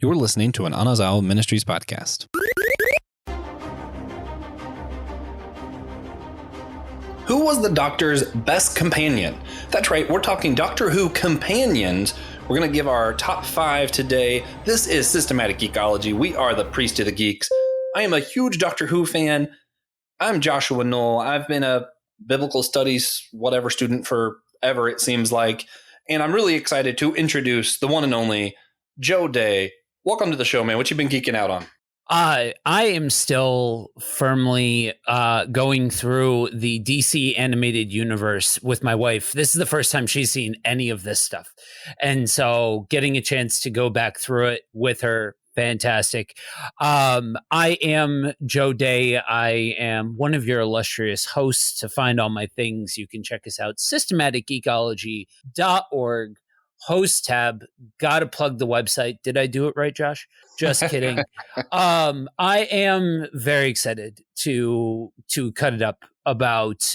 You're listening to an Anazao Ministries podcast. Who was the Doctor's best companion? That's right, we're talking Doctor Who companions. We're going to give our top 5 today. This is Systematic Geekology. We are the Priest of the Geeks. I am a huge Doctor Who fan. I'm Joshua Knoll. I've been a biblical studies whatever student forever, it seems like. And I'm really excited to introduce the one and only Joe Day. Welcome to the show, man. What you been geeking out on? I am still firmly going through the DC animated universe with my wife. This is the first time she's seen any of this stuff. And so getting a chance to go back through it with her, fantastic. I am Joe Day. I am one of your illustrious hosts. To find all my things, you can check us out, systematicgeekology.org. Host tab. Gotta plug the website. Did I do it right, Josh? Just kidding. I am very excited to cut it up about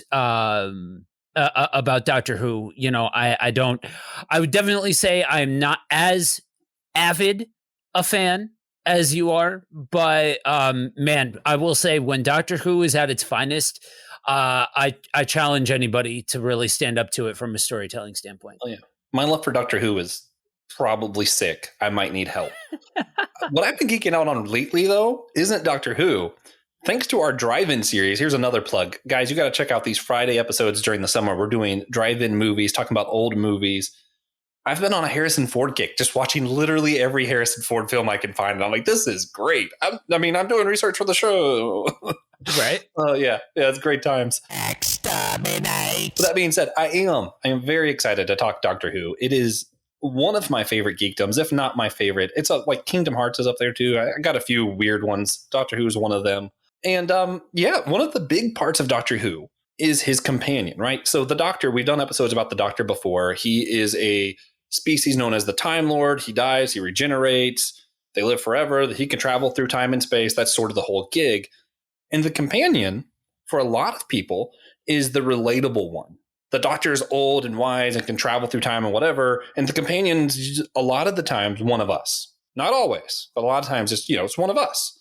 Doctor Who. You know, I would definitely say I'm not as avid a fan as you are, but man, I will say when Doctor Who is at its finest, I challenge anybody to really stand up to it from a storytelling standpoint. Oh yeah. My love for Doctor Who is probably sick. I might need help. What I've been geeking out on lately, though, isn't Doctor Who. Thanks to our drive-in series, here's another plug. Guys, you got to check out these Friday episodes during the summer. We're doing drive-in movies, talking about old movies. I've been on a Harrison Ford kick, just watching literally every Harrison Ford film I can find. And I'm like, this is great. I'm doing research for the show. Right? Oh, yeah, it's great times. Exterminate. With that being said, I am very excited to talk Doctor Who. It is one of my favorite geekdoms, if not my favorite. It's like Kingdom Hearts is up there too. I got a few weird ones. Doctor Who is one of them. And one of the big parts of Doctor Who is his companion, right? So the Doctor, we've done episodes about the Doctor before. He is a species known as the Time Lord. He dies, he regenerates, they live forever, he can travel through time and space. That's sort of the whole gig. And the companion, for a lot of people, is the relatable one. The Doctor is old and wise and can travel through time and whatever. And the companion's a lot of the times one of us. Not always, but a lot of times it's one of us.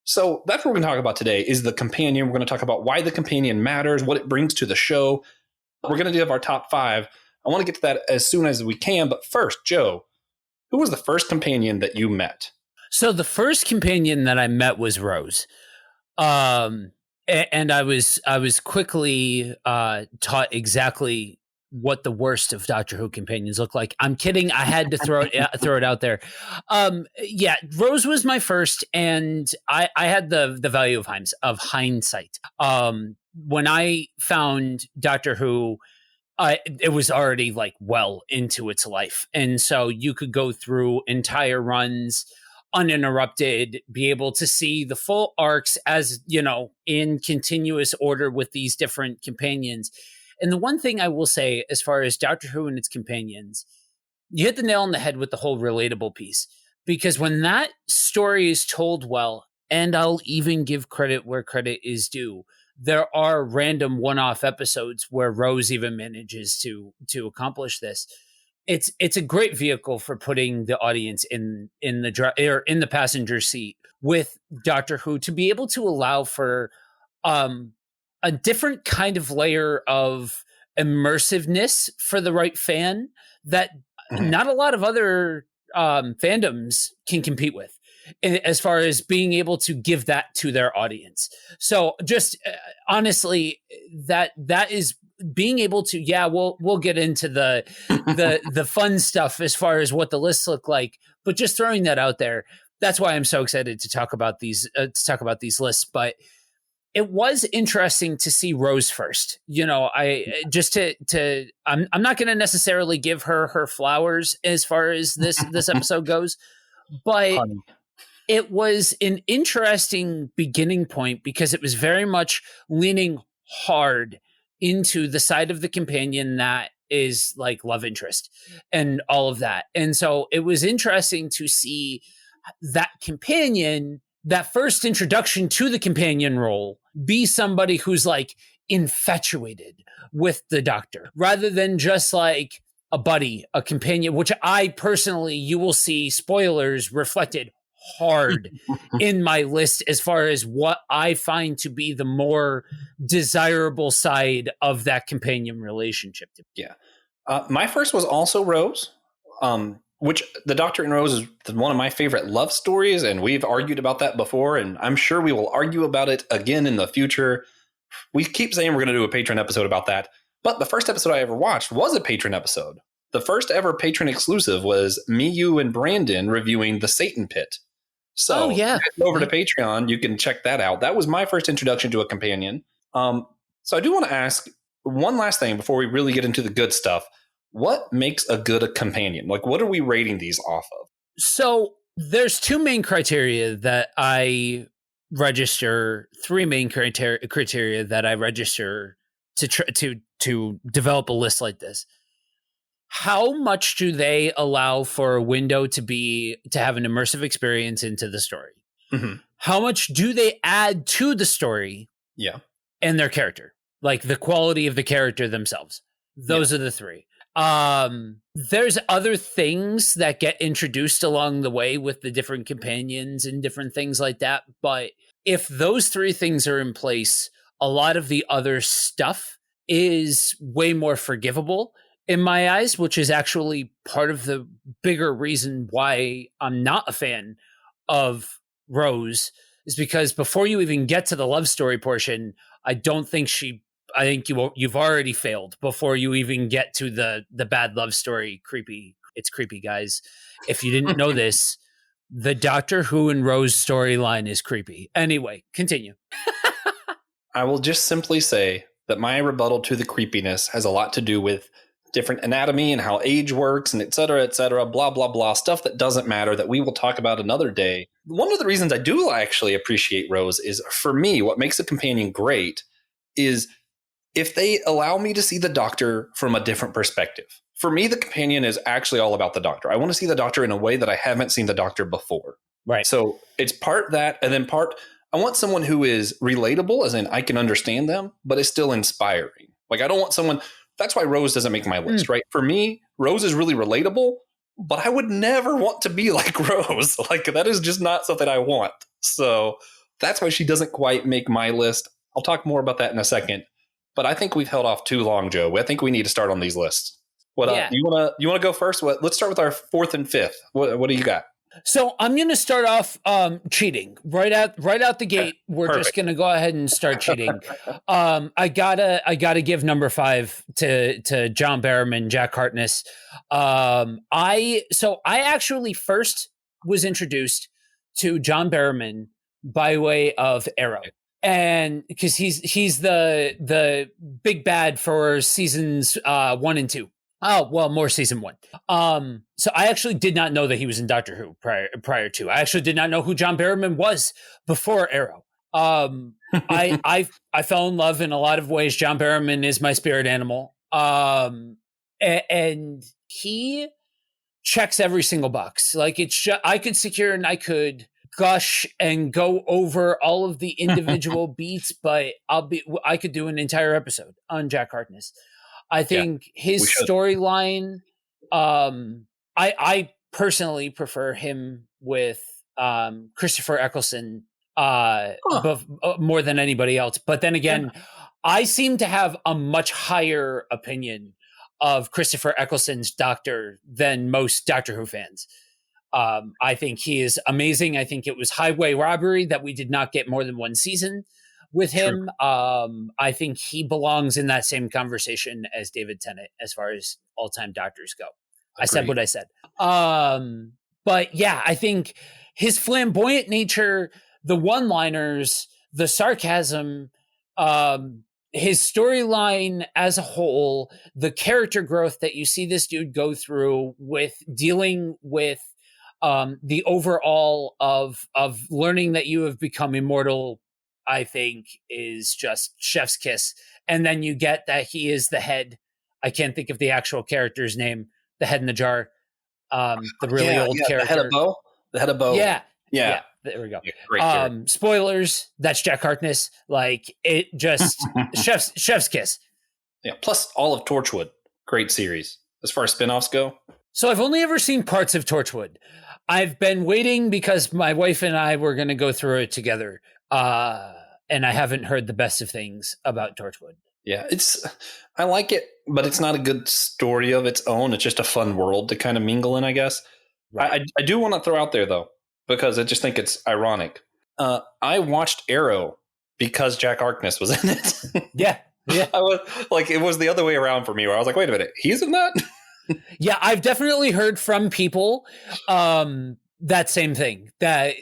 So that's what we're going to talk about today is the companion. We're going to talk about why the companion matters, what it brings to the show. We're going to do our top 5. I want to get to that as soon as we can. But first, Joe, who was the first companion that you met? So the first companion that I met was Rose. And I was quickly taught exactly what the worst of Doctor Who companions look like. I'm kidding. I had to throw it out there. Rose was my first, and I had the value of hindsight. When I found Doctor Who, it was already like well into its life, and so you could go through entire runs uninterrupted, be able to see the full arcs as, in continuous order with these different companions. And the one thing I will say, as far as Doctor Who and its companions, you hit the nail on the head with the whole relatable piece. Because when that story is told well, and I'll even give credit where credit is due, there are random one-off episodes where Rose even manages to accomplish this. It's a great vehicle for putting the audience in the passenger seat with Doctor Who, to be able to allow for a different kind of layer of immersiveness for the right fan that not a lot of other fandoms can compete with, as far as being able to give that to their audience. So just honestly, that is being able to, we'll get into the fun stuff as far as what the lists look like, but just throwing that out there, that's why I'm so excited to talk about these lists. But it was interesting to see Rose first. I'm not going to necessarily give her flowers as far as this episode goes, but it was an interesting beginning point because it was very much leaning hard into the side of the companion that is like love interest and all of that. And so it was interesting to see that companion, that first introduction to the companion role, be somebody who's like infatuated with the Doctor rather than just like a buddy, a companion, which I personally, you will see spoilers reflected hard in my list as far as what I find to be the more desirable side of that companion relationship. Yeah. My first was also Rose, which The Doctor and Rose is one of my favorite love stories, and we've argued about that before, and I'm sure we will argue about it again in the future. We keep saying we're going to do a Patreon episode about that, but the first episode I ever watched was a Patreon episode. The first ever Patreon exclusive was me, you, and Brandon reviewing The Satan Pit. So if you head over to Patreon, you can check that out. That was my first introduction to a companion. So I do want to ask one last thing before we really get into the good stuff. What makes a good companion? Like, what are we rating these off of? So there's two main criteria that I register, three main criteria that I register to develop a list like this. How much do they allow for a window to have an immersive experience into the story? Mm-hmm. How much do they add to the story? Yeah. And their character, like the quality of the character themselves. Those are the three. There's other things that get introduced along the way with the different companions and different things like that. But if those three things are in place, a lot of the other stuff is way more forgivable in my eyes, which is actually part of the bigger reason why I'm not a fan of Rose, is because before you even get to the love story portion, I think you've already failed before you even get to the bad love story. It's creepy, guys. If you didn't know this, the Doctor Who and Rose storyline is creepy. Anyway, continue. I will just simply say that my rebuttal to the creepiness has a lot to do with different anatomy and how age works and et cetera, blah, blah, blah, stuff that doesn't matter that we will talk about another day. One of the reasons I do actually appreciate Rose is, for me, what makes a companion great is if they allow me to see the Doctor from a different perspective. For me, the companion is actually all about the Doctor. I want to see the Doctor in a way that I haven't seen the Doctor before. Right. So it's part that, and then part, I want someone who is relatable, as in I can understand them, but is still inspiring. Like, I don't want someone, that's why Rose doesn't make my list, right? For me, Rose is really relatable, but I would never want to be like Rose. Like, that is just not something I want. So that's why she doesn't quite make my list. I'll talk more about that in a second. But I think we've held off too long, Joe. I think we need to start on these lists. You want to go first? Let's start with our fourth and fifth. What do you got? So I'm going to start off cheating right out the gate. We're Perfect. Just going to go ahead and start cheating. I gotta give number 5 to John Barrowman, Jack Harkness. I actually first was introduced to John Barrowman by way of Arrow. And because he's the big bad for seasons 1 and 2. Oh, well, more season 1. So I actually did not know that he was in Doctor Who prior to. I actually did not know who John Barrowman was before Arrow. I fell in love in a lot of ways. John Barrowman is my spirit animal. And he checks every single box. Like, it's just, I could sit here and I could gush and go over all of the individual beats, but I could do an entire episode on Jack Harkness. I think his storyline, I personally prefer him with Christopher Eccleston more than anybody else. But then again, I seem to have a much higher opinion of Christopher Eccleston's Doctor than most Doctor Who fans. I think he is amazing. I think it was highway robbery that we did not get more than one season with him. I think he belongs in that same conversation as David Tennant as far as all-time Doctors go. I said what I said. But yeah, I think his flamboyant nature, the one-liners, the sarcasm, his storyline as a whole, the character growth that you see this dude go through with dealing with the overall of learning that you have become immortal, I think is just chef's kiss. And then you get that he is the head. I can't think of the actual character's name. The head in the jar. The really old character. The head of Bo. Yeah. There we go. Yeah, great spoilers. That's Jack Harkness. Like, it just chef's kiss. Yeah. Plus all of Torchwood. Great series. as far as spinoffs go? So I've only ever seen parts of Torchwood. I've been waiting because my wife and I were going to go through it together. And I haven't heard the best of things about Torchwood. Yeah, I like it, but it's not a good story of its own. It's just a fun world to kind of mingle in, I guess. Right. I do want to throw out there, though, because I just think it's ironic. I watched Arrow because Jack Harkness was in it. Yeah. I was like, it was the other way around for me, where I was like, wait a minute, he's in that? Yeah, I've definitely heard from people that same thing, that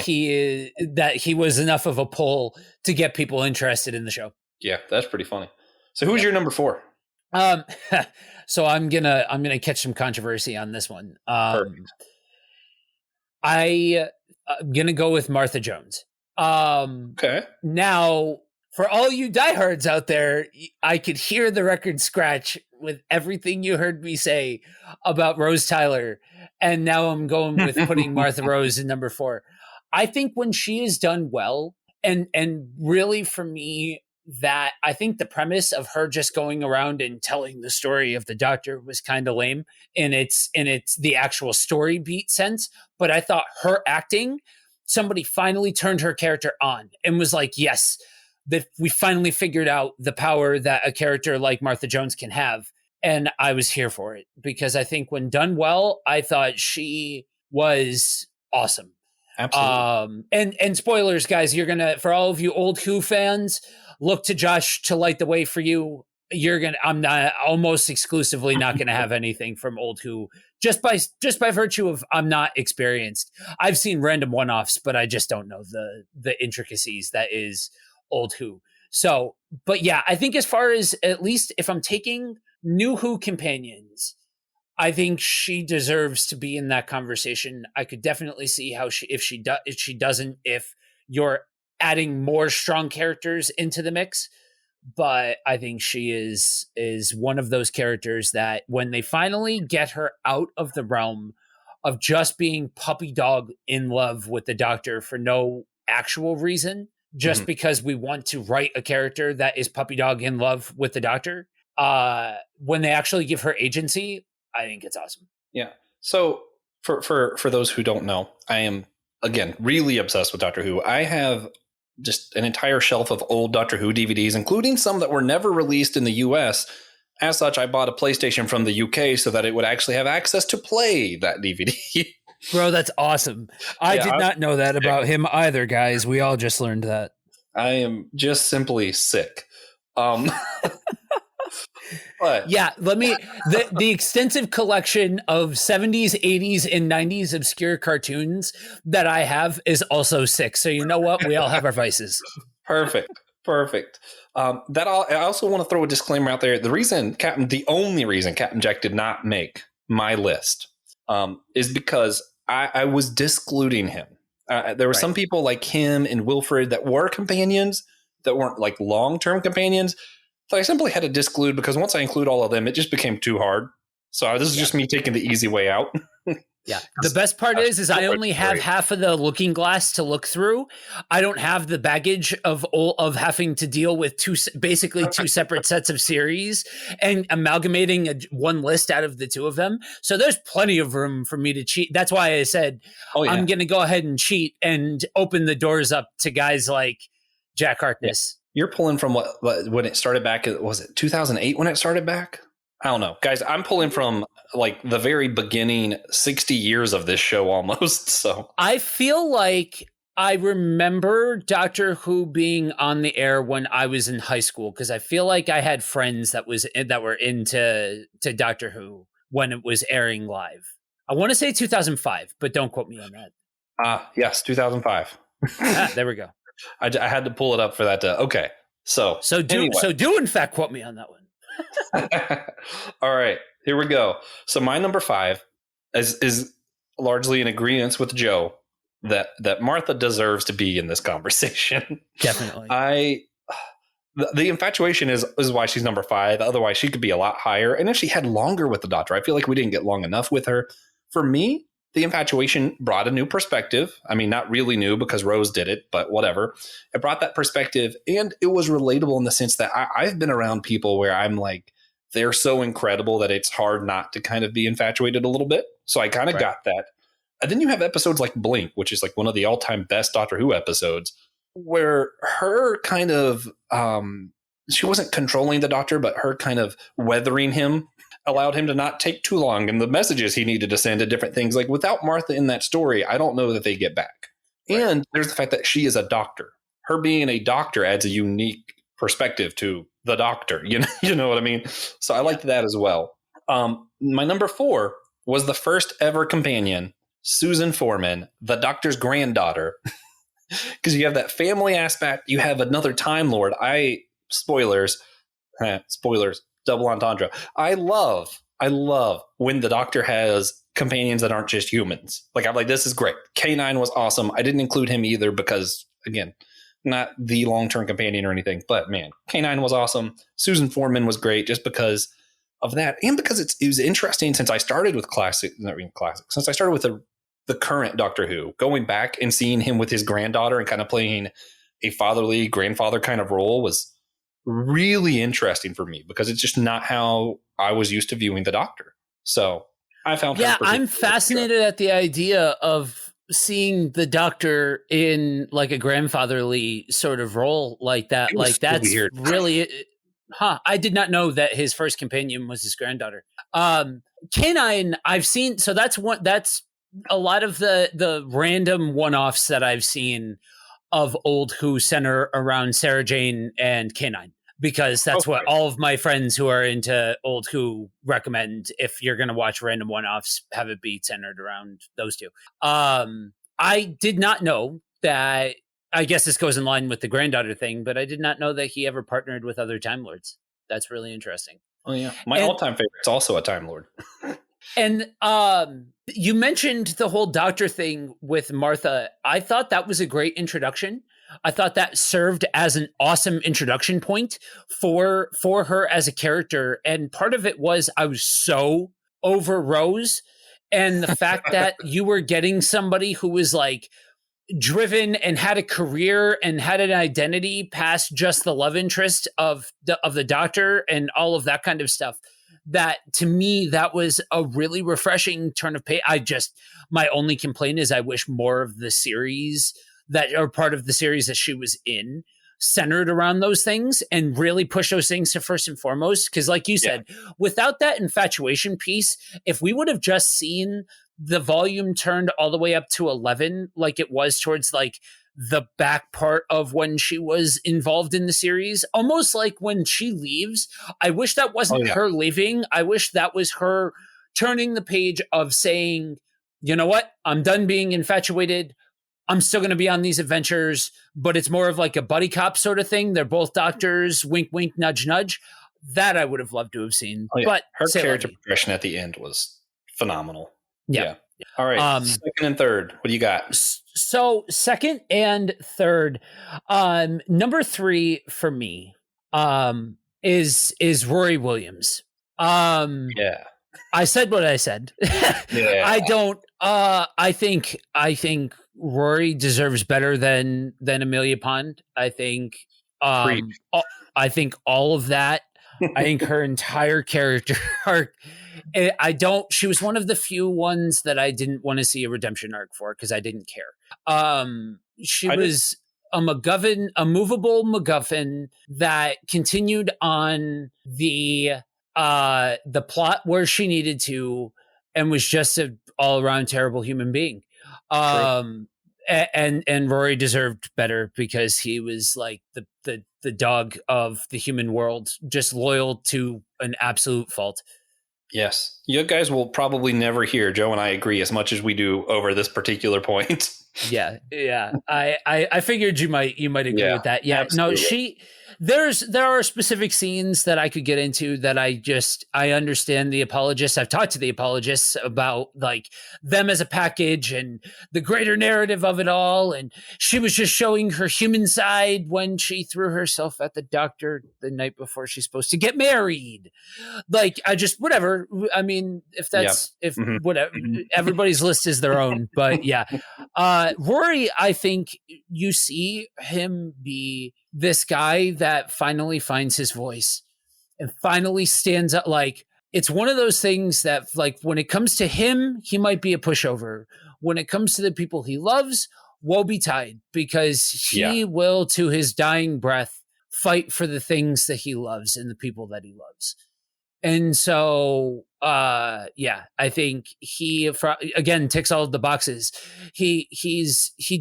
he was enough of a pull to get people interested in the show. Yeah, that's pretty funny. So who's your number 4? So I'm gonna catch some controversy on this one. I'm gonna go with Martha Jones. Okay. Now, for all you diehards out there, I could hear the record scratch with everything you heard me say about Rose Tyler, and now I'm going with putting Martha Rose in number 4. I think when she is done well, and really for me, that I think the premise of her just going around and telling the story of the Doctor was kind of lame in its the actual story beat sense. But I thought her acting, somebody finally turned her character on and was like, yes, that we finally figured out the power that a character like Martha Jones can have. And I was here for it because I think when done well, I thought she was awesome. Absolutely. And spoilers, guys, you're going to, for all of you old Who fans, look to Josh to light the way for you. I'm not almost exclusively not going to have anything from old Who just by virtue of I'm not experienced. I've seen random one-offs, but I just don't know the intricacies that is old Who. So, but yeah, I think as far as at least if I'm taking new Who companions, I think she deserves to be in that conversation. I could definitely see how if you're adding more strong characters into the mix, but I think she is one of those characters that when they finally get her out of the realm of just being puppy dog in love with the Doctor for no actual reason, just because we want to write a character that is puppy dog in love with the Doctor, when they actually give her agency, I think it's awesome. Yeah. So for those who don't know, I am, again, really obsessed with Doctor Who. I have just an entire shelf of old Doctor Who DVDs, including some that were never released in the US. As such, I bought a PlayStation from the UK so that it would actually have access to play that DVD. Bro, that's awesome. I did not know that about him either, guys. We all just learned that. I am just simply sick. But yeah, the extensive collection of 70s, 80s, and 90s obscure cartoons that I have is also sick. So you know what? We all have our vices. Perfect. I also want to throw a disclaimer out there. The only reason Captain Jack did not make my list is because I was discluding him. There were some people like him and Wilfred that were companions that weren't like long-term companions. So I simply had to disclude because once I include all of them, it just became too hard. So this is just me taking the easy way out. Yeah. The best part is I only have half of the looking glass to look through. I don't have the baggage of having to deal with two separate sets of series and amalgamating one list out of the two of them. So there's plenty of room for me to cheat. That's why I said I'm going to go ahead and cheat and open the doors up to guys like Jack Harkness. Yeah. You're pulling from what when it started back? Was it 2008 when it started back? I don't know, guys. I'm pulling from like the very beginning, 60 years of this show almost. So I feel like I remember Doctor Who being on the air when I was in high school because I feel like I had friends that were into Doctor Who when it was airing live. I want to say 2005, but don't quote me on that. Yes, 2005. There we go. I had to pull it up for that. Okay. So do in fact quote me on that one. All right, here we go. So my number 5 is largely in agreement with Joe that Martha deserves to be in this conversation. Definitely. The infatuation is why she's number 5. Otherwise, she could be a lot higher. And if she had longer with the Doctor, I feel like we didn't get long enough with her. For me, the infatuation brought a new perspective. I mean, not really new because Rose did it, but whatever. It brought that perspective, and it was relatable in the sense that I've been around people where I'm like, they're so incredible that it's hard not to kind of be infatuated a little bit. So I kind of got that. And then you have episodes like Blink, which is like one of the all-time best Doctor Who episodes, where her kind of she wasn't controlling the Doctor, but her kind of weathering him allowed him to not take too long, and the messages he needed to send to different things. Like without Martha in that story, I don't know that they get back. Right. And there's the fact that she is a doctor. Her being a doctor adds a unique perspective to the Doctor. You know what I mean? So I liked that as well. My number 4 was the first ever companion, Susan Foreman, the Doctor's granddaughter. Because you have that family aspect. You have another Time Lord. Spoilers, double entendre. I love when the Doctor has companions that aren't just humans. Like, I'm like, this is great. K9 was awesome. I didn't include him either because, again, not the long-term companion or anything. But, man, K9 was awesome. Susan Foreman was great just because of that. And because it was interesting since I started with since I started with the current Doctor Who, going back and seeing him with his granddaughter and kind of playing a fatherly grandfather kind of role was really interesting for me because it's just not how I was used to viewing the Doctor. So I found I'm fascinated at the idea of seeing the Doctor in like a grandfatherly sort of role like that. Like that's weird. Really, I did not know that his first companion was his granddaughter. K9 I've seen. So that's a lot of the random one-offs that I've seen of old Who center around Sarah Jane and K9. Because that's what all of my friends who are into old Who recommend. If you're going to watch random one-offs, have it be centered around those two. I did not know that. I guess this goes in line with the granddaughter thing, but I did not know that he ever partnered with other Time Lords. That's really interesting. Oh yeah, my all-time favorite is also a Time Lord. And you mentioned the whole Doctor thing with Martha. I thought that was a great introduction. I thought that served as an awesome introduction point for her as a character. And part of it was I was so over Rose and the fact that you were getting somebody who was like driven and had a career and had an identity past just the love interest of the Doctor and all of that kind of stuff. That to me, that was a really refreshing turn of page. My only complaint is I wish more of the series that are part of the series that she was in centered around those things and really push those things to first and foremost. Because like you said, without that infatuation piece, if we would have just seen the volume turned all the way up to 11, like it was towards like the back part of when she was involved in the series, almost like when she leaves, I wish that wasn't her leaving. I wish that was her turning the page of saying, you know what, I'm done being infatuated. I'm still going to be on these adventures, but it's more of like a buddy cop sort of thing. They're both doctors, wink, wink, nudge, nudge. That I would have loved to have seen. But her character progression at the end was phenomenal. Yeah. All right. Second and third. What do you got? So second and third, number 3 for me, is Rory Williams. I said what I said. I don't. I think Rory deserves better than Amelia Pond. I think. I think all of that. I think her entire character arc. She was one of the few ones that I didn't want to see a redemption arc for because I didn't care. She was a MacGuffin, a movable MacGuffin that continued on the plot where she needed to and was just an all around terrible human being. And Rory deserved better because he was like the dog of the human world, just loyal to an absolute fault. Yes. You guys will probably never hear Joe and I agree as much as we do over this particular point. Yeah. I figured you might agree with that. Yeah. Absolutely. No, there are specific scenes that I could get into that I understand the apologists. I've talked to the apologists about like them as a package and the greater narrative of it all. And she was just showing her human side when she threw herself at the Doctor the night before she's supposed to get married. Like whatever. I mean, whatever, everybody's list is their own, but yeah. Rory, I think you see him be this guy that finally finds his voice and finally stands up. Like, it's one of those things that, like, when it comes to him, he might be a pushover. When it comes to the people he loves, woe betide, because he will, to his dying breath, fight for the things that he loves and the people that he loves. And so, I think he, again, ticks all of the boxes. He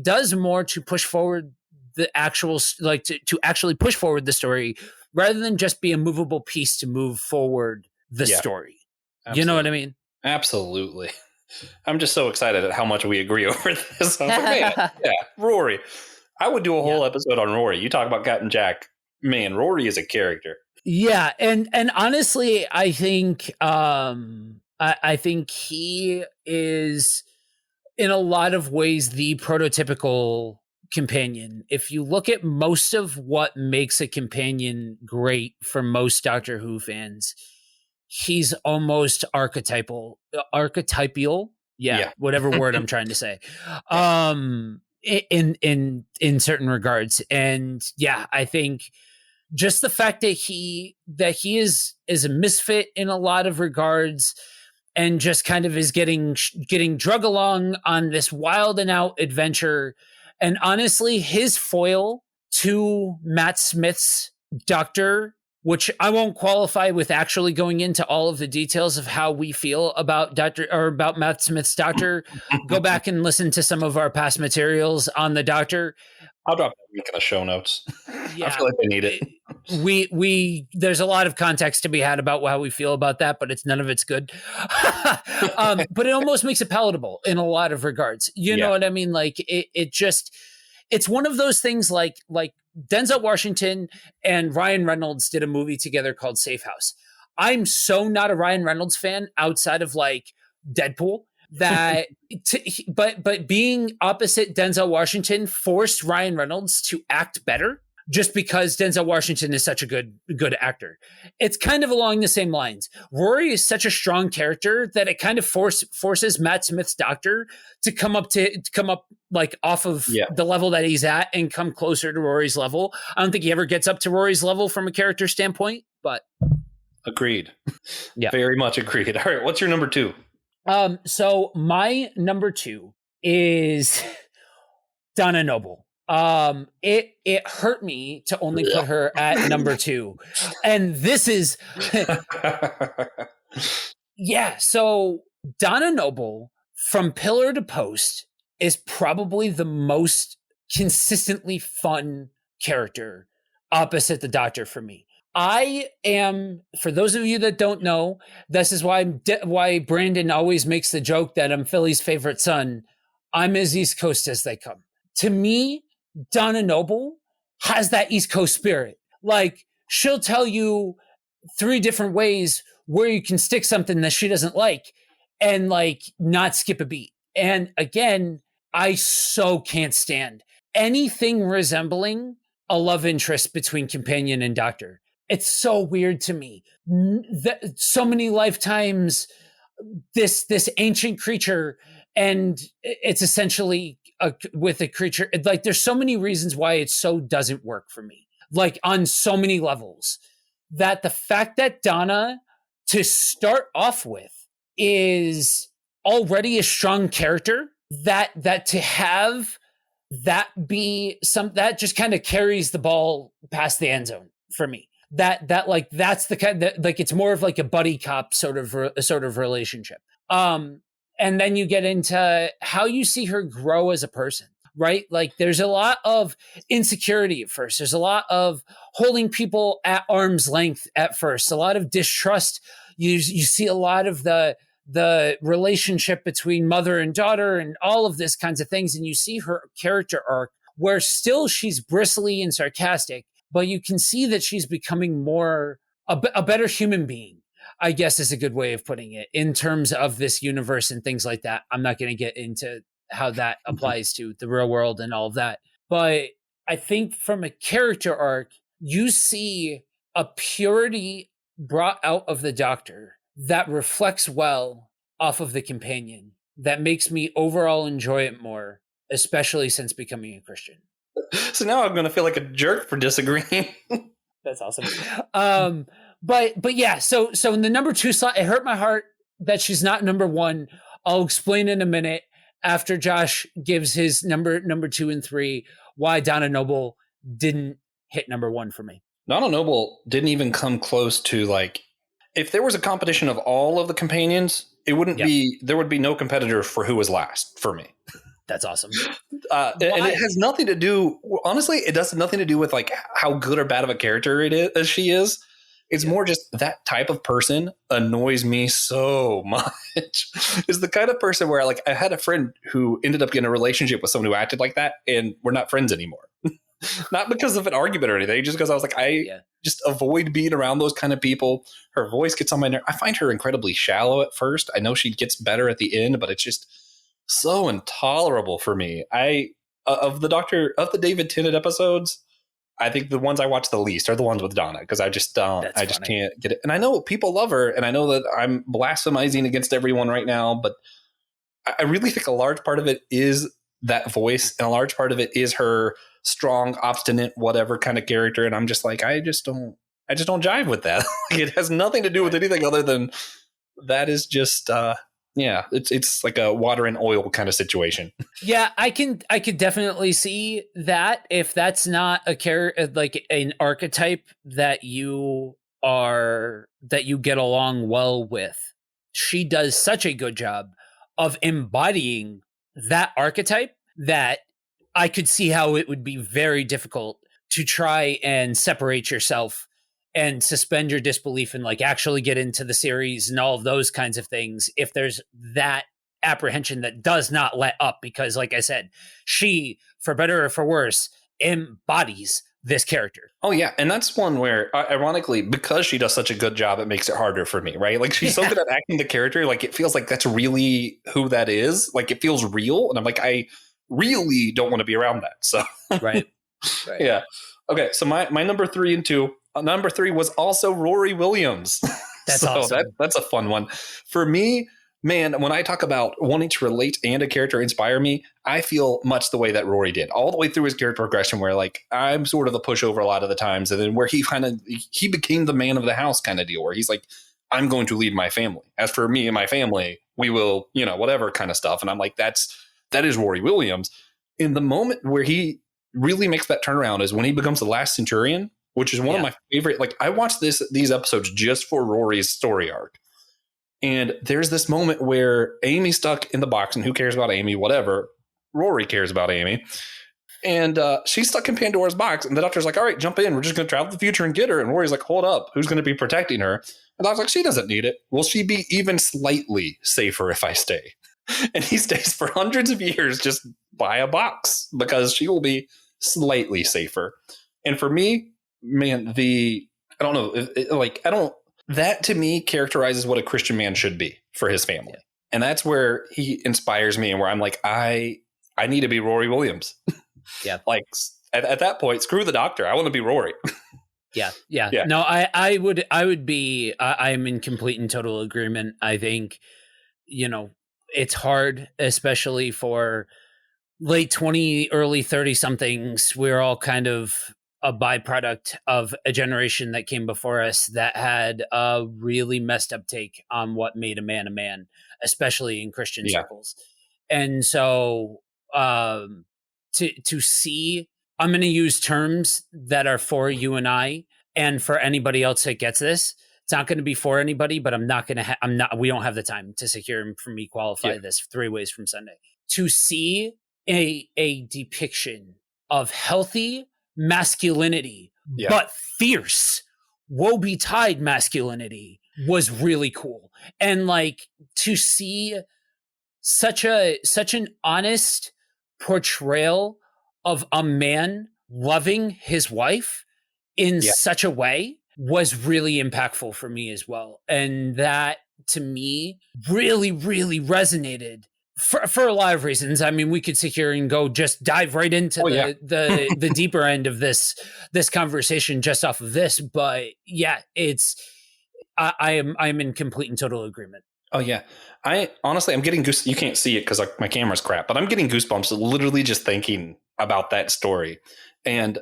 does more to push forward the actual, like, to actually push forward the story, rather than just be a movable piece to move forward the story. Absolutely. You know what I mean? Absolutely. I'm just so excited at how much we agree over this. I was like, man, Rory. I would do a whole episode on Rory. You talk about Captain Jack. Man, Rory is a character. Yeah, and honestly, I think I think he is, in a lot of ways, the prototypical companion. If you look at most of what makes a companion great for most Doctor Who fans, he's almost archetypal. Yeah, whatever word I'm trying to say. In certain regards. And I think just the fact that he is a misfit in a lot of regards, and just kind of is getting drug along on this wild and out adventure. And honestly, his foil to Matt Smith's Doctor, which I won't qualify with actually going into all of the details of how we feel about about Matt Smith's Doctor. Go back and listen to some of our past materials on the Doctor. I'll drop that link in the show notes. I feel like I need it. We there's a lot of context to be had about how we feel about that, but none of it's good. But it almost makes it palatable in a lot of regards. You know what I mean? Like, it's one of those things, like Denzel Washington and Ryan Reynolds did a movie together called Safe House. I'm so not a Ryan Reynolds fan outside of, like, Deadpool. But being opposite Denzel Washington forced Ryan Reynolds to act better, just because Denzel Washington is such a good actor. It's kind of along the same lines. Rory is such a strong character that it kind of forces Matt Smith's Doctor to come up like off of the level that he's at and come closer to Rory's level. I don't think he ever gets up to Rory's level from a character standpoint, but agreed. Yeah, very much agreed. All right, what's your number 2? So my number 2 is Donna Noble. It hurt me to only put her at number 2. And this is, so Donna Noble, from pillar to post, is probably the most consistently fun character opposite the Doctor for me. I am, for those of you that don't know, this is why Brandon always makes the joke that I'm Philly's favorite son. I'm as East Coast as they come. To me, Donna Noble has that East Coast spirit. Like, she'll tell you 3 different ways where you can stick something that she doesn't like, and, like, not skip a beat. And again, I so can't stand anything resembling a love interest between companion and Doctor. It's so weird to me that so many lifetimes this ancient creature, and it's essentially with a creature. Like, there's so many reasons why it so doesn't work for me, like, on so many levels, that the fact that Donna, to start off with, is already a strong character, that to have that be that just kind of carries the ball past the end zone for me. That like, that's the kind that, like, it's more of like a buddy cop sort of relationship. And then you get into how you see her grow as a person, right? Like, there's a lot of insecurity at first. There's a lot of holding people at arm's length at first, a lot of distrust. You see a lot of the relationship between mother and daughter and all of this kinds of things. And you see her character arc where still she's bristly and sarcastic, but you can see that she's becoming more a better human being, I guess is a good way of putting it, in terms of this universe and things like that. I'm not going to get into how that applies to the real world and all of that. But I think from a character arc, you see a purity brought out of the Doctor that reflects well off of the companion, that makes me overall enjoy it more, especially since becoming a Christian. So now I'm going to feel like a jerk for disagreeing. That's awesome. But yeah, so in the number 2 slot, it hurt my heart that she's not number 1. I'll explain in a minute after Josh gives his number 2 and 3 why Donna Noble didn't hit number 1 for me. Donna Noble didn't even come close to, like, if there was a competition of all of the companions, it wouldn't be, there would be no competitor for who was last for me. That's awesome. And it has nothing to do, honestly, it does nothing to do with like how good or bad of a character it is as she is. It's more just that type of person annoys me so much. Is the kind of person where, like, I had a friend who ended up getting a relationship with someone who acted like that, and we're not friends anymore. Not because of an argument or anything, just because I was like, just avoid being around those kind of people. Her voice gets on my nerve. I find her incredibly shallow at first. I know she gets better at the end, but it's just so intolerable for me. Of the David Tennant episodes, I think the ones I watch the least are the ones with Donna, because I just just can't get it. And I know people love her, and I know that I'm blasphemizing against everyone right now, but I really think a large part of it is that voice, and a large part of it is her strong, obstinate, whatever kind of character. And I'm just like, I just don't jive with that. It has nothing to do with anything other than that is just it's like a water and oil kind of situation. Yeah, I could definitely see that if that's not a character, like an archetype that you get along well with. She does such a good job of embodying that archetype that I could see how it would be very difficult to try and separate yourself and suspend your disbelief and like actually get into the series and all of those kinds of things if there's that apprehension that does not let up, because like I said, she, for better or for worse, embodies this character. Oh yeah, and that's one where, ironically, because she does such a good job, it makes it harder for me, right? Like, she's so good at acting the character, like it feels like that's really who that is. Like, it feels real, and I'm like, I really don't want to be around that. So right. Yeah. Okay, so my number 3 and 2. Number 3 was also Rory Williams. That's so awesome. That's a fun one for me. Man, when I talk about wanting to relate and a character inspire me, I feel much the way that Rory did all the way through his character progression, where like I'm sort of the pushover a lot of the times, and then where he became the man of the house kind of deal, where he's like, I'm going to lead my family. As for me and my family, we will, whatever kind of stuff. And I'm like, that is Rory Williams. In the moment where he really makes that turnaround is when he becomes the last Centurion, which is one of my favorite. Like, I watched these episodes just for Rory's story arc. And there's this moment where Amy's stuck in the box, and who cares about Amy? Whatever. Rory cares about Amy. And she's stuck in Pandora's box. And the doctor's like, all right, jump in. We're just going to travel to the future and get her. And Rory's like, hold up. Who's going to be protecting her? And I was like, she doesn't need it. Will she be even slightly safer if I stay? And he stays for hundreds of years just by a box because she will be slightly safer. And for me, man, that to me characterizes what a Christian man should be for his family. Yeah. And that's where he inspires me, and where I'm like, I need to be Rory Williams. Yeah. Like at that point, screw the doctor. I want to be Rory. Yeah. No, I would be, I'm in complete and total agreement. I think, it's hard, especially for late 20, early 30 somethings. We're all kind of a byproduct of a generation that came before us that had a really messed up take on what made a man, especially in Christian circles. And so to see, I'm going to use terms that are for you and I, and for anybody else that gets this. It's not going to be for anybody, but we don't have the time to sit here and for me qualify this 3 ways from Sunday. To see a depiction of healthy masculinity, but fierce, woe-betide masculinity was really cool. And like, to see such an honest portrayal of a man loving his wife in such a way was really impactful for me as well. And that, to me, really, really resonated for a lot of reasons. I mean, we could sit here and go just dive right into the deeper end of this conversation just off of this. But yeah, I'm in complete and total agreement. Oh yeah. I'm getting goose. You can't see it because my camera's crap, but I'm getting goosebumps literally just thinking about that story. And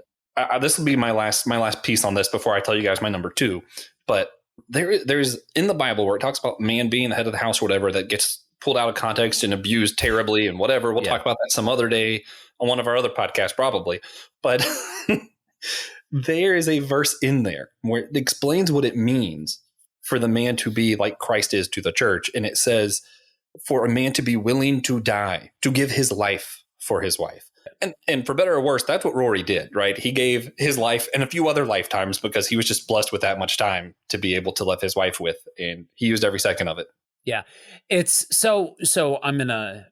this will be my last piece on this before I tell you guys my number 2. But there's in the Bible where it talks about man being the head of the house or whatever that gets pulled out of context and abused terribly and whatever. We'll talk about that some other day on one of our other podcasts probably. But there is a verse in there where it explains what it means for the man to be like Christ is to the church. And it says, for a man to be willing to die, to give his life for his wife. And for better or worse, that's what Rory did, right? He gave his life and a few other lifetimes because he was just blessed with that much time to be able to love his wife with. And he used every second of it. Yeah. It's so I'm going to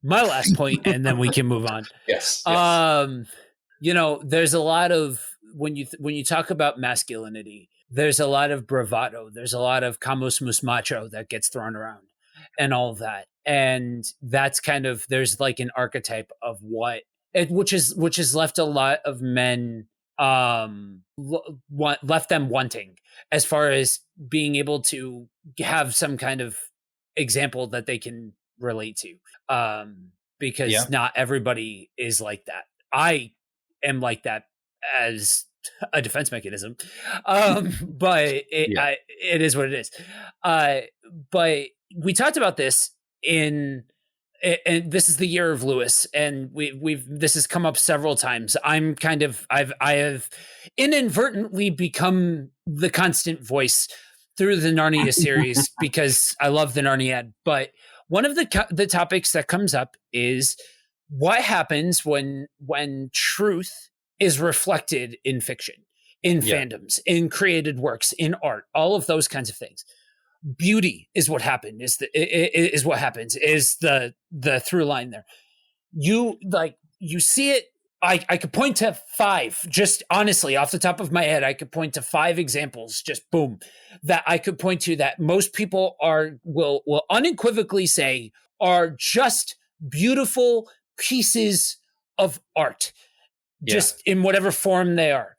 my last point and then we can move on. Yes. There's a lot of when you talk about masculinity, there's a lot of bravado. There's a lot of camus mus macho that gets thrown around and all of that. And that's kind of, there's like an archetype of which has left a lot of men, left them wanting as far as being able to have some kind of example that they can relate to. Because not everybody is like that. I am like that as a defense mechanism. But it is what it is. But we talked about this and this is the year of Lewis, and this has come up several times. I have inadvertently become the constant voice through the Narnia series because I love the Narniad. But one of the topics that comes up is what happens when truth is reflected in fiction, in fandoms, in created works, in art, all of those kinds of things. Beauty is what happened. Is the through line there. You see it. I could point to 5, just honestly off the top of my head. I could point to 5 examples, just boom, that I could point to that most people will unequivocally say are just beautiful pieces of art, just in whatever form they are.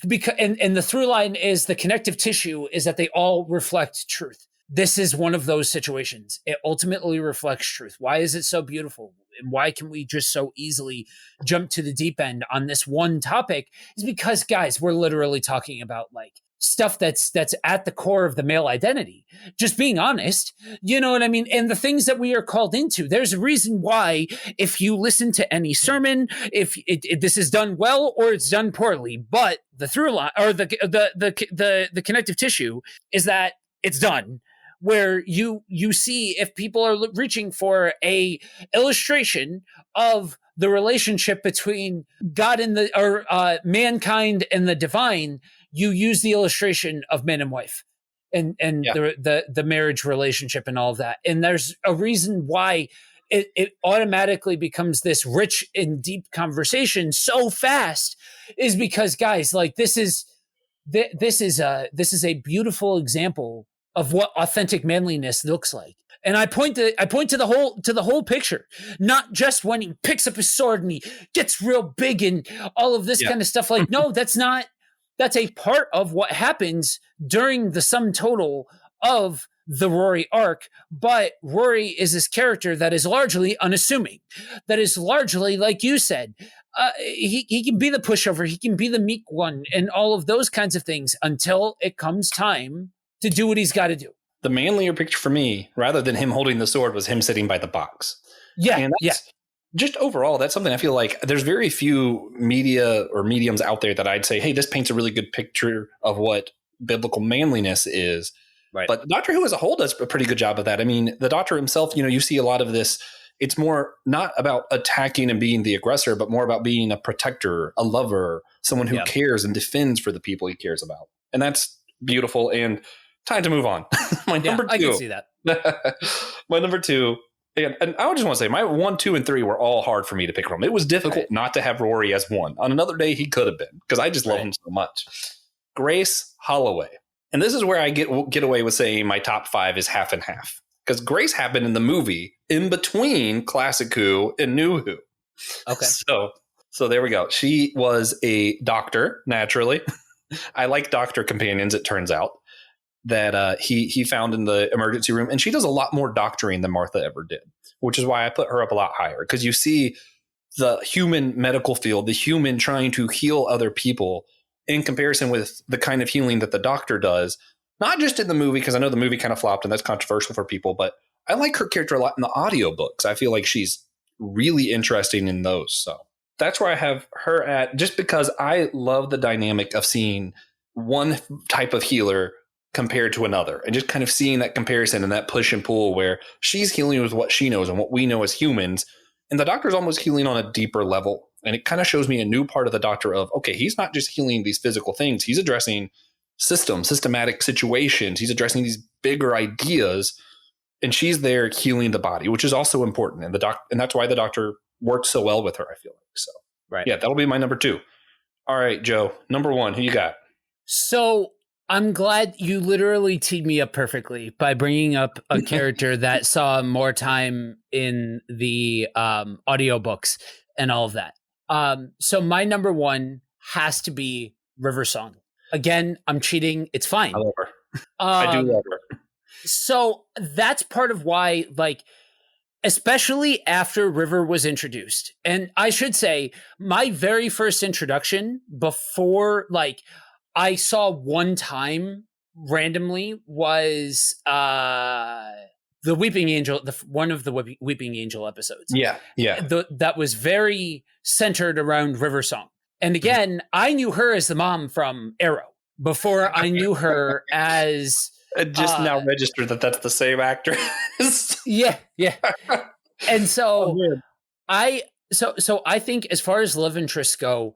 Because and the through line is the connective tissue is that they all reflect truth. This is one of those situations. It ultimately reflects truth. Why is it so beautiful? And why can we just so easily jump to the deep end on this one topic? Is because, guys, we're literally talking about like stuff that's at the core of the male identity. Just being honest, you know what I mean? And the things that we are called into. There's a reason why, if you listen to any sermon, if this is done well or it's done poorly, but the through line or the connective tissue is that it's done. Where you see if people are reaching for a illustration of the relationship between God and mankind and the divine, you use the illustration of man and wife and the marriage relationship and all of that. And there's a reason why it automatically becomes this rich and deep conversation so fast, is because, guys, like this is a beautiful example of what authentic manliness looks like. And I point to the whole picture, not just when he picks up his sword and he gets real big and all of this kind of stuff. Like, no, that's a part of what happens during the sum total of the Rory arc. But Rory is this character that is largely unassuming, that is largely, like you said, he can be the pushover, he can be the meek one and all of those kinds of things until it comes time to do what he's got to do. The manlier picture for me, rather than him holding the sword, was him sitting by the box. Just overall, that's something I feel like there's very few media or mediums out there that I'd say, hey, this paints a really good picture of what biblical manliness is. Right. But Doctor Who as a whole does a pretty good job of that. I mean, the Doctor himself, you see a lot of this. It's more not about attacking and being the aggressor, but more about being a protector, a lover, someone who cares and defends for the people he cares about. And that's beautiful. And time to move on. My number 2. I can see that. My number 2. And I just want to say my 1, 2, and 3 were all hard for me to pick from. It was difficult not to have Rory as 1. On another day, he could have been, because I just love him so much. Grace Holloway. And this is where I get away with saying my top 5 is half and half. Because Grace happened in the movie in between Classic Who and New Who. Okay. So there we go. She was a doctor, naturally. I like doctor companions, it turns out, that he found in the emergency room. And she does a lot more doctoring than Martha ever did, which is why I put her up a lot higher. Because you see the human medical field, the human trying to heal other people in comparison with the kind of healing that the Doctor does, not just in the movie, because I know the movie kind of flopped and that's controversial for people, but I like her character a lot in the audiobooks. I feel like she's really interesting in those. So that's where I have her at, just because I love the dynamic of seeing one type of healer compared to another and just kind of seeing that comparison and that push and pull where she's healing with what she knows and what we know as humans. And the Doctor's almost healing on a deeper level. And it kind of shows me a new part of the Doctor of, okay, he's not just healing these physical things. He's addressing systematic situations. He's addressing these bigger ideas. And she's there healing the body, which is also important. And and that's why the Doctor works so well with her, I feel like. So, right. Yeah, that'll be my number 2. All right, Joe, number 1, who you got? So I'm glad you literally teed me up perfectly by bringing up a character that saw more time in the audiobooks and all of that. So my number 1 has to be River Song. Again, I'm cheating. It's fine. I love her. I do love her. So that's part of why, like, especially after River was introduced. And I should say, my very first introduction before, like, I saw one time randomly was the Weeping Angel, one of the Weeping Angel episodes. Yeah. That was very centered around River Song. And again, I knew her as the mom from Arrow before I knew her as... I just now registered that that's the same actress. Yeah. And so I think as far as love interests go,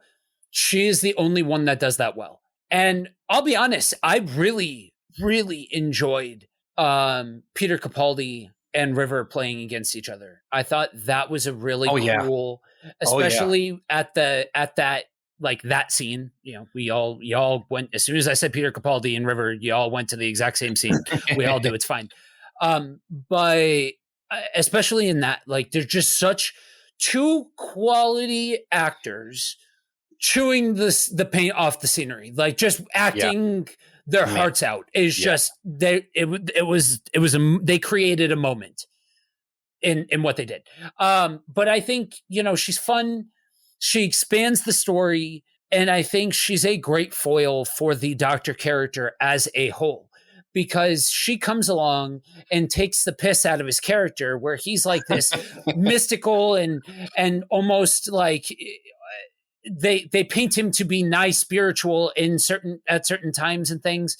she is the only one that does that well. And I'll be honest, I really, really enjoyed Peter Capaldi and River playing against each other. I thought that was a really cool, especially at that, like, that scene. You know, y'all went, as soon as I said Peter Capaldi and River, y'all went to the exact same scene. We all do. It's fine. But especially in that, like, they're just such 2 quality actors chewing the paint off the scenery, like, just acting their hearts out. Is just they created a moment in what they did. But I think, you know, she's fun. She expands the story, and I think she's a great foil for the Doctor character as a whole, because she comes along and takes the piss out of his character, where he's like this mystical and almost like they paint him to be nigh spiritual at certain times and things.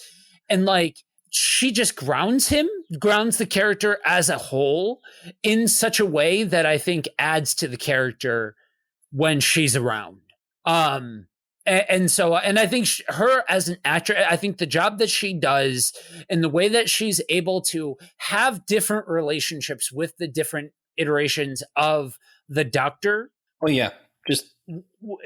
And like, she just grounds the character as a whole in such a way that I think adds to the character when she's around. And I think her as an actress, I think the job that she does and the way that she's able to have different relationships with the different iterations of the Doctor. Oh yeah.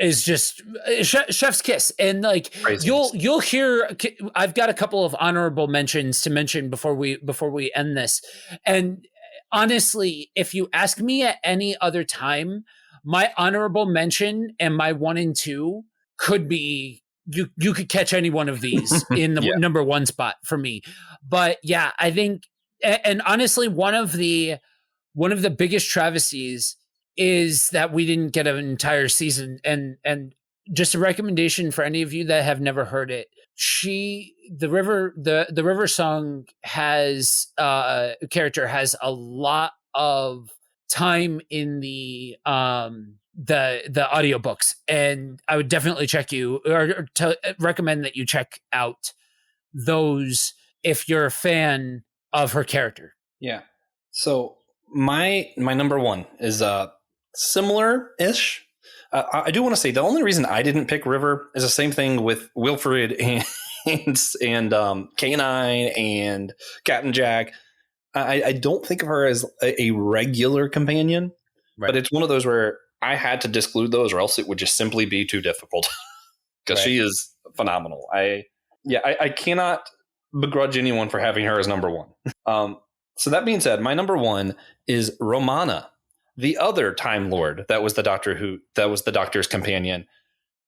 Is just chef's kiss. And like, crazy. You'll hear, I've got a couple of honorable mentions to mention before we end this. And honestly, if you ask me at any other time, my honorable mention and my 1 and 2 could be, you could catch any one of these in the number 1 spot for me. But yeah, I think, and honestly, one of the biggest travesties is that we didn't get an entire season. And just a recommendation for any of you that have never heard it. The River Song has character has a lot of time in the audiobooks, and I would definitely recommend that you check out those if you're a fan of her character. Yeah. So my number 1 is similar-ish. I do want to say the only reason I didn't pick River is the same thing with Wilfred and K9 and Captain Jack. I don't think of her as a regular companion, right. But it's one of those where I had to disclude those, or else it would just simply be too difficult. Because she is phenomenal. I cannot begrudge anyone for having her as number 1. So that being said, my number 1 is Romana, the other Time Lord that was the Doctor's companion.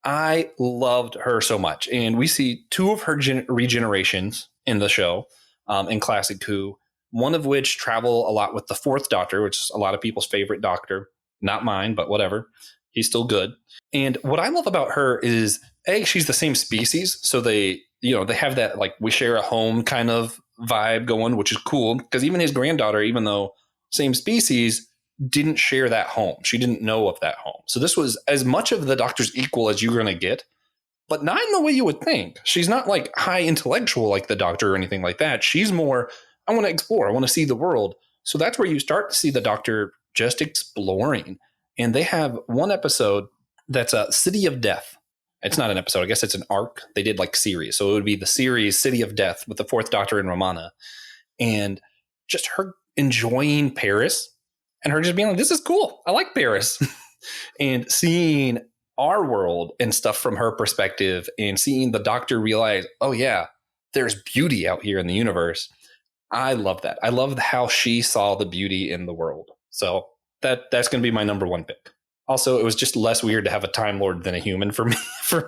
I loved her so much, and we see 2 of her regenerations in the show, in Classic Who. One of which travel a lot with the 4th Doctor, which is a lot of people's favorite Doctor. Not mine, but whatever. He's still good. And what I love about her is, A, she's the same species. So they have that, like, we share a home kind of vibe going, which is cool. Because even his granddaughter, even though same species, didn't share that home. She didn't know of that home. So this was as much of the Doctor's equal as you're going to get, but not in the way you would think. She's not like high intellectual like the Doctor or anything like that. She's more, I want to explore. I want to see the world. So that's where you start to see the Doctor just exploring. And they have one episode that's a City of Death. It's not an episode. I guess it's an arc. They did like series. So it would be the series City of Death with the Fourth Doctor and Romana. And just her enjoying Paris and her just being like, this is cool. I like Paris. And seeing our world and stuff from her perspective and seeing the Doctor realize, oh yeah, there's beauty out here in the universe. I love that. I love how she saw the beauty in the world. So that's going to be my number one pick. Also, it was just less weird to have a Time Lord than a human for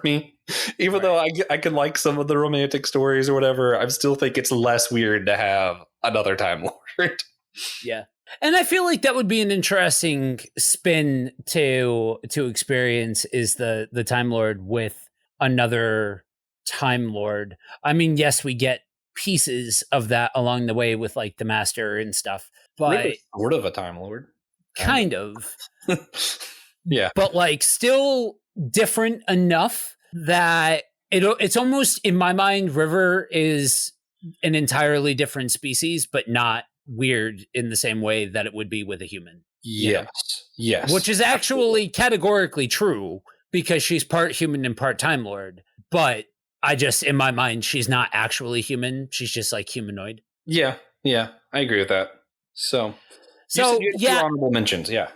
me. Even though I could like some of the romantic stories or whatever, I still think it's less weird to have another Time Lord. Yeah. And I feel like that would be an interesting spin to experience, is the Time Lord with another Time Lord. I mean, yes, we get pieces of that along the way with like the Master and stuff, but really sort of a Time Lord. Kind of. Yeah. But like still different enough that it's almost, in my mind, River is an entirely different species, but not weird in the same way that it would be with a human. Yes. Yes. Which is actually categorically true, because she's part human and part Time Lord. But I just, in my mind, she's not actually human. She's just like humanoid. Yeah. Yeah. I agree with that. So you yeah. honorable mentions. Yeah.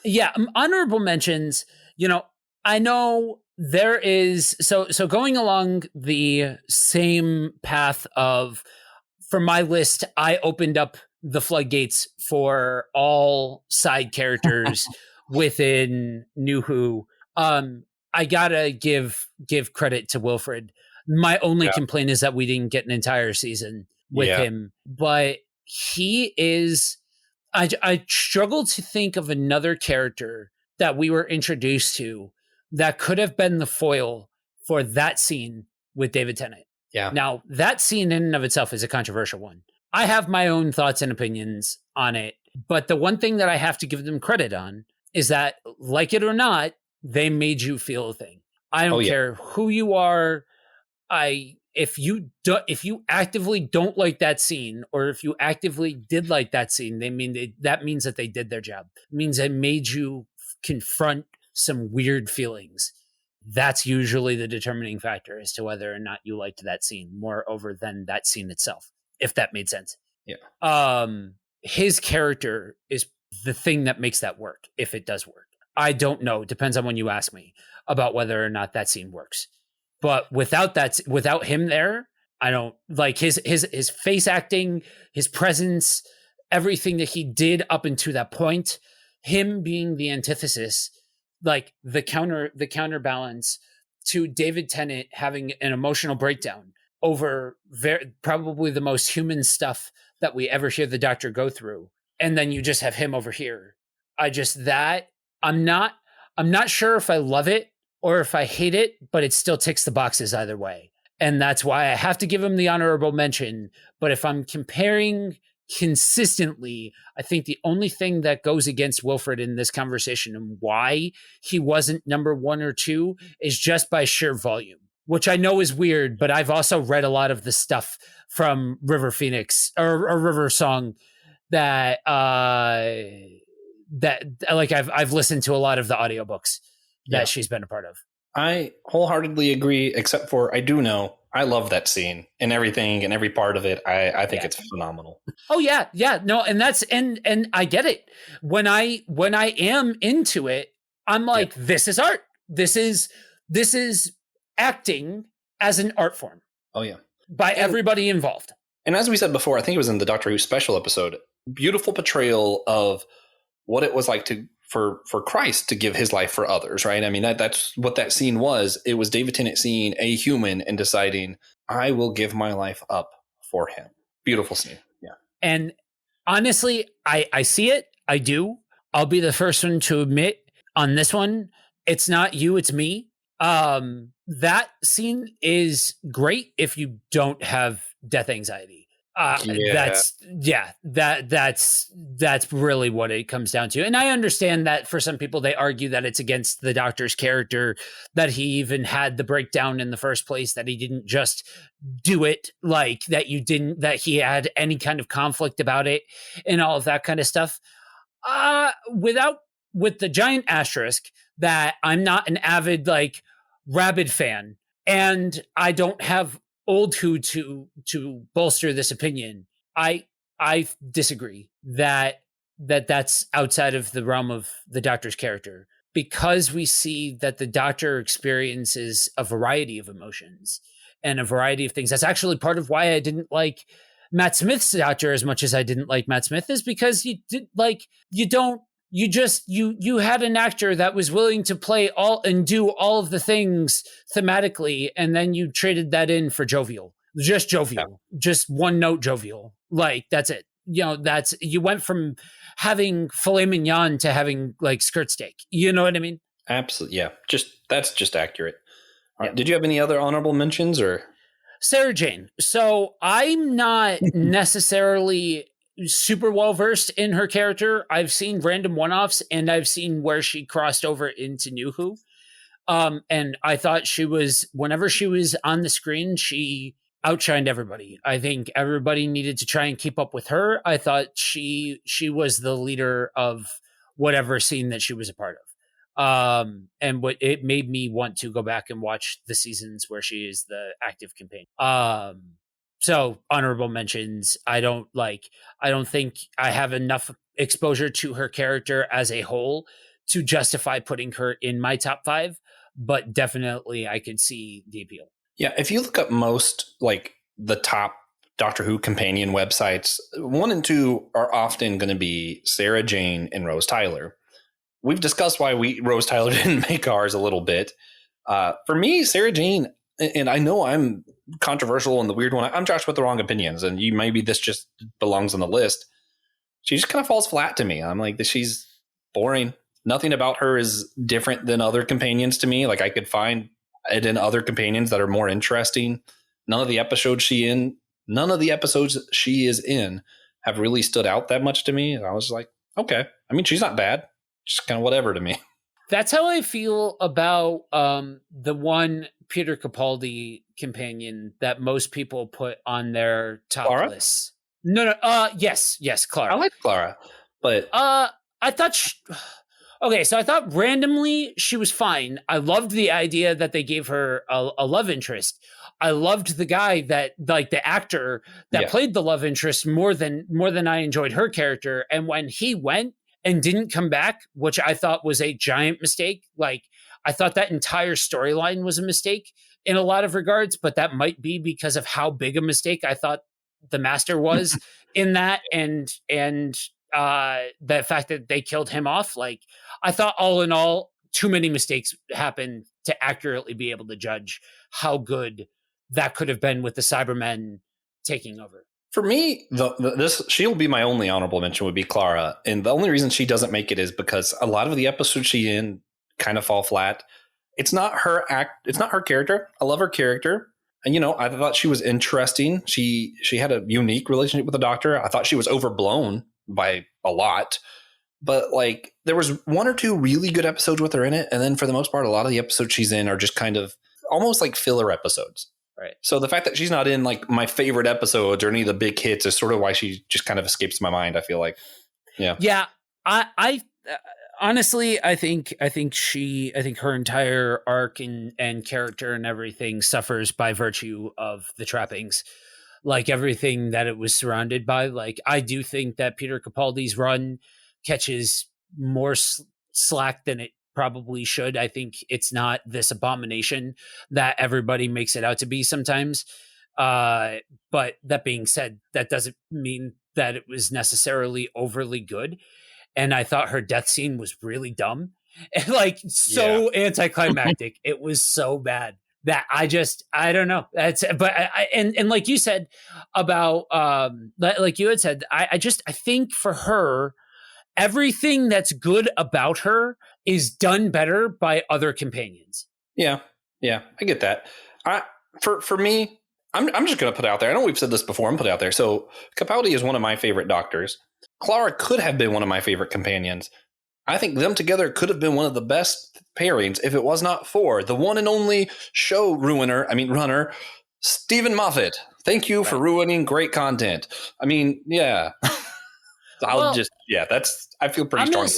Yeah. Honorable mentions, I know there is, so going along the same path of, for my list, I opened up the floodgates for all side characters within New Who. I gotta give credit to Wilfred. My only complaint is that we didn't get an entire season with him, but he is. I struggle to think of another character that we were introduced to that could have been the foil for that scene with David Tennant. Yeah. Now, that scene in and of itself is a controversial one. I have my own thoughts and opinions on it, but the one thing that I have to give them credit on is that, like it or not, they made you feel a thing. I don't care who you are. If you actively don't like that scene, or if you actively did like that scene, that means that they did their job. It means they made you confront some weird feelings. That's usually the determining factor as to whether or not you liked that scene more over than that scene itself, if that made sense. Yeah. His character is the thing that makes that work, if it does work. I don't know. It depends on when you ask me about whether or not that scene works. But without him there, I don't like his face acting, his presence, everything that he did up until that point, him being the antithesis, like the counterbalance to David Tennant having an emotional breakdown over probably the most human stuff that we ever hear the Doctor go through. And then you just have him over here. I'm not sure if I love it or if I hate it, but it still ticks the boxes either way. And that's why I have to give him the honorable mention. But if I'm comparing consistently, I think the only thing that goes against Wilfred in this conversation and why he wasn't number 1 or 2 is just by sheer volume, which I know is weird, but I've also read a lot of the stuff from River Phoenix or River Song that like I've listened to a lot of the audiobooks that she's been a part of. I wholeheartedly agree, except for I do know I love that scene and everything and every part of it. I think it's phenomenal. Oh yeah. No, and that's and I get it. When I am into it, I'm like, this is art. This is acting as an art form. Oh yeah. By everybody involved. And as we said before, I think it was in the Doctor Who special episode, beautiful portrayal of what it was like for Christ to give his life for others, right? I mean, that's what that scene was. It was David Tennant seeing a human and deciding, I will give my life up for him. Beautiful scene. Yeah. And honestly, I see it. I do. I'll be the first one to admit on this one It's not you, it's me. That scene is great if you don't have death anxiety. Yeah, That's really what it comes down to. And I understand that for some people they argue that it's against the Doctor's character that he even had the breakdown in the first place, that he didn't just do it, like that he had any kind of conflict about it and all of that kind of stuff. With the giant asterisk that I'm not an avid like rabid fan, and I don't have old who to bolster this opinion. I disagree that's outside of the realm of the Doctor's character, because we see that the Doctor experiences a variety of emotions and a variety of things. That's actually part of why I didn't like Matt Smith's Doctor as much as I didn't like Matt Smith, is because you had an actor that was willing to play all and do all of the things thematically, and then you traded that in for jovial, just one note jovial. Like, that's it. You went from having filet mignon to having like skirt steak. You know what I mean? absolutely. Yeah, that's just accurate. All right. Did you have any other honorable mentions or? Sarah Jane. So I'm not necessarily super well versed in her character. I've seen random one-offs, and I've seen where she crossed over into New Who. And I thought whenever she was on the screen, she outshined everybody. I think everybody needed to try and keep up with her. I thought she was the leader of whatever scene that she was a part of. And what it made me want to go back and watch the seasons where she is the active companion. So honorable mentions. I don't think I have enough exposure to her character as a whole to justify putting her in my top 5, but definitely I could see the appeal. Yeah, if you look up most like the top Doctor Who companion websites, 1 and 2 are often going to be Sarah Jane and Rose Tyler. We've discussed why Rose Tyler didn't make ours a little bit. For me, Sarah Jane, and I know I'm controversial and the weird one. I'm Josh with the wrong opinions, and maybe this just belongs on the list. She just kind of falls flat to me. I'm like, she's boring. Nothing about her is different than other companions to me. Like, I could find it in other companions that are more interesting. None of the episodes she is in have really stood out that much to me. And I was like, okay. I mean, she's not bad. Just kind of whatever to me. That's how I feel about the one Peter Capaldi companion that most people put on their top Clara? lists. No. Yes, Clara. I like Clara, but I thought. Okay, so I thought randomly she was fine. I loved the idea that they gave her a love interest. I loved the guy the actor that played the love interest more than I enjoyed her character. And when he went and didn't come back, which I thought was a giant mistake. Like, I thought that entire storyline was a mistake in a lot of regards, but that might be because of how big a mistake I thought the Master was in that, and the fact that they killed him off. Like, I thought all in all, too many mistakes happened to accurately be able to judge how good that could have been with the Cybermen taking over. For me, she'll be my only honorable mention would be Clara. And the only reason she doesn't make it is because a lot of the episodes she's in kind of fall flat. It's not her it's not her character. I love her character. And, I thought she was interesting. She had a unique relationship with the Doctor. I thought she was overblown by a lot. But like, there was 1 or 2 really good episodes with her in it. And then for the most part, a lot of the episodes she's in are just kind of almost like filler episodes. Right. So the fact that she's not in like my favorite episodes or any of the big hits is sort of why she just kind of escapes my mind, I feel like. Yeah. Yeah. I honestly, I think her entire arc and character and everything suffers by virtue of the trappings, like everything that it was surrounded by. Like, I do think that Peter Capaldi's run catches more slack than it probably should. I think it's not this abomination that everybody makes it out to be sometimes. But that being said, that doesn't mean that it was necessarily overly good. And I thought her death scene was really dumb and like so anticlimactic. It was so bad that I don't know. And like you said about, like you had said, I think for her, everything that's good about her is done better by other companions. Yeah, I get that. For me, I'm just going to put it out there. I know we've said this before. I'm put it out there. So Capaldi is one of my favorite doctors. Clara could have been one of my favorite companions. I think them together could have been one of the best pairings if it was not for the one and only show runner, Stephen Moffat. Thank you for ruining great content. I mean, yeah. I feel pretty strong.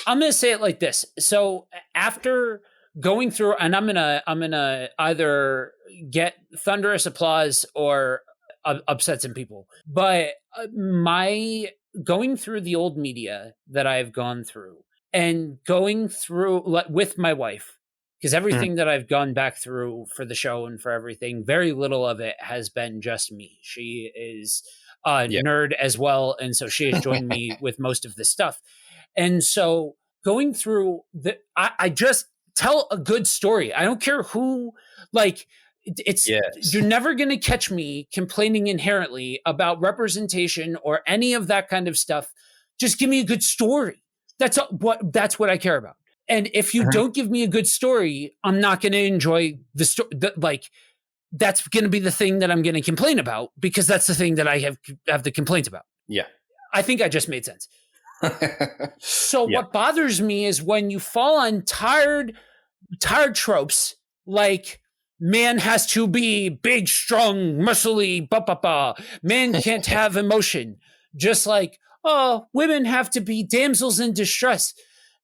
I'm going to say it like this. So after going through, and I'm gonna either get thunderous applause or upset some people, but my going through the old media that I've gone through and going through with my wife, because everything that I've gone back through for the show and for everything, very little of it has been just me. She is a nerd as well, and so she has joined me with most of this stuff. And so going through I just tell a good story. I don't care who, you're never going to catch me complaining inherently about representation or any of that kind of stuff. Just give me a good story. That's what I care about. And if you don't give me a good story, I'm not going to enjoy the story. That's going to be the thing that I'm going to complain about, because that's the thing that I have the complaint about. Yeah. I think I just made sense. So what bothers me is when you fall on tired tropes, like man has to be big, strong, muscly, man can't have emotion. Just like, women have to be damsels in distress.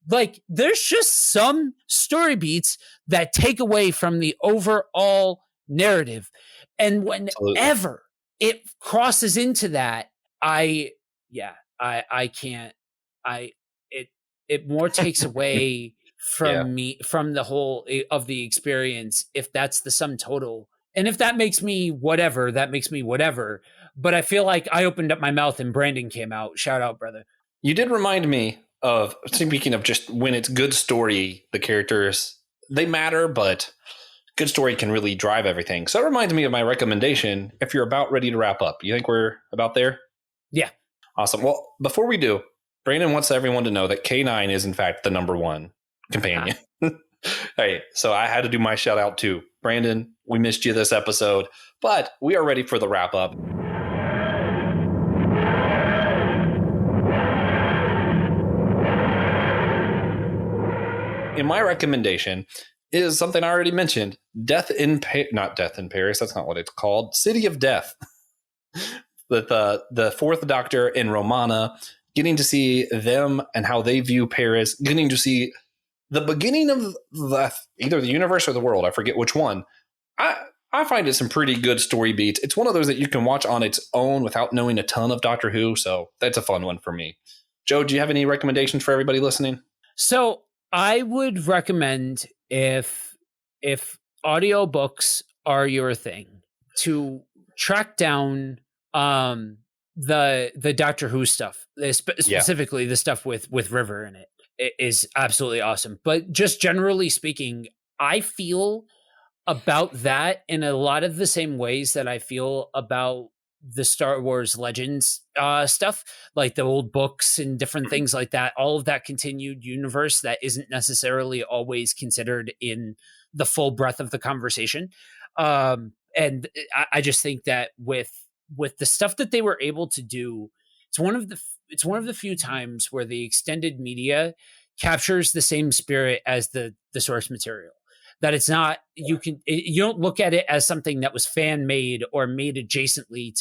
Like, there's just some story beats that take away from the overall narrative. And whenever it crosses into that, I can't. It more takes away from me, from the whole of the experience, if that's the sum total. And if that makes me whatever, that makes me whatever. But I feel like I opened up my mouth and Brandon came out. Shout out, brother. You did remind me of, speaking of just when it's good story, the characters, they matter, but good story can really drive everything. So it reminds me of my recommendation if you're about ready to wrap up. You think we're about there? Yeah. Awesome. Well, before we do, Brandon wants everyone to know that K9 is, in fact, the number one companion. Hey, so I had to do my shout out too. Brandon, we missed you this episode, but we are ready for the wrap up. And my recommendation is something I already mentioned. Not Death in Paris. That's not what it's called. City of Death. With the fourth Doctor and Romana, getting to see them and how they view Paris, getting to see the beginning of either the universe or the world. I forget which one. I find it some pretty good story beats. It's one of those that you can watch on its own without knowing a ton of Doctor Who. So that's a fun one for me. Joe, do you have any recommendations for everybody listening? So I would recommend, if audiobooks are your thing, to track down the Doctor Who stuff, specifically the stuff with River in it. It is absolutely awesome. But just generally speaking, I feel about that in a lot of the same ways that I feel about the Star Wars Legends stuff, like the old books and different things like that. All of that continued universe that isn't necessarily always considered in the full breadth of the conversation. And I just think that with the stuff that they were able to do, it's one of the few times where the extended media captures the same spirit as the source material. That it's not, you don't look at it as something that was fan made or made adjacently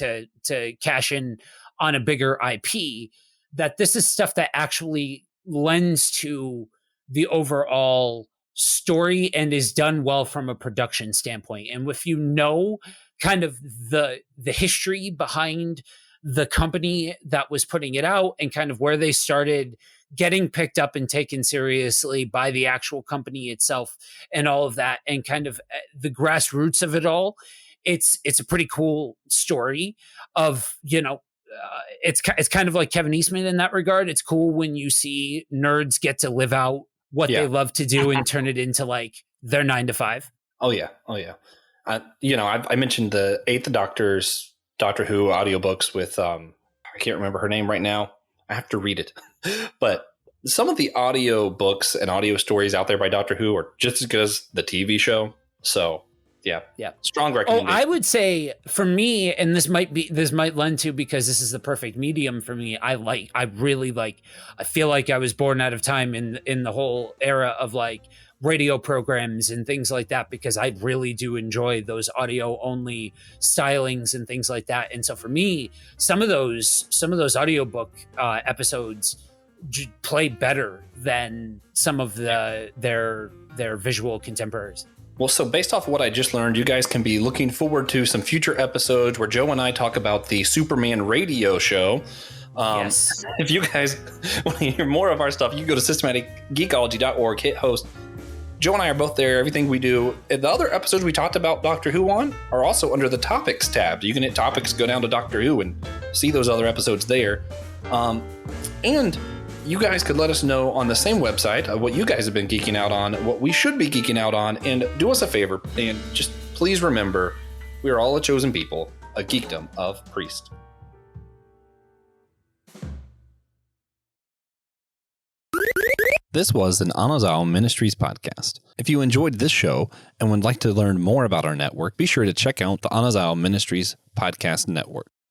to cash in on a bigger IP. That this is stuff that actually lends to the overall story and is done well from a production standpoint. And if you know kind of the history behind the company that was putting it out and kind of where they started getting picked up and taken seriously by the actual company itself and all of that, and kind of the grassroots of it all, it's a pretty cool story of, it's kind of like Kevin Eastman in that regard. It's cool when you see nerds get to live out what they love to do and turn it into like their 9 to 5. Oh yeah. I mentioned the Eighth Doctor's Doctor Who audiobooks with I can't remember her name right now. I have to read it. But some of the audio books and audio stories out there by Doctor Who are just as good as the TV show. So yeah, strong recommendation. I would say for me, and this might lend to, because this is the perfect medium for me. I feel like I was born out of time in the whole era of like radio programs and things like that, because I really do enjoy those audio only stylings and things like that. And so for me, some of those audiobook episodes play better than some of their visual contemporaries. Well, so based off of what I just learned, you guys can be looking forward to some future episodes where Joe and I talk about the Superman radio show. Yes. If you guys want to hear more of our stuff, you can go to systematicgeekology.org, hit host. Joe and I are both there. Everything we do. And the other episodes we talked about Doctor Who on are also under the topics tab. You can hit topics, go down to Doctor Who, and see those other episodes there. And you guys could let us know on the same website what you guys have been geeking out on, what we should be geeking out on, and do us a favor and just please remember, we are all a chosen people, a geekdom of priest. This was an Anazao Ministries podcast. If you enjoyed this show and would like to learn more about our network, be sure to check out the Anazao Ministries podcast network.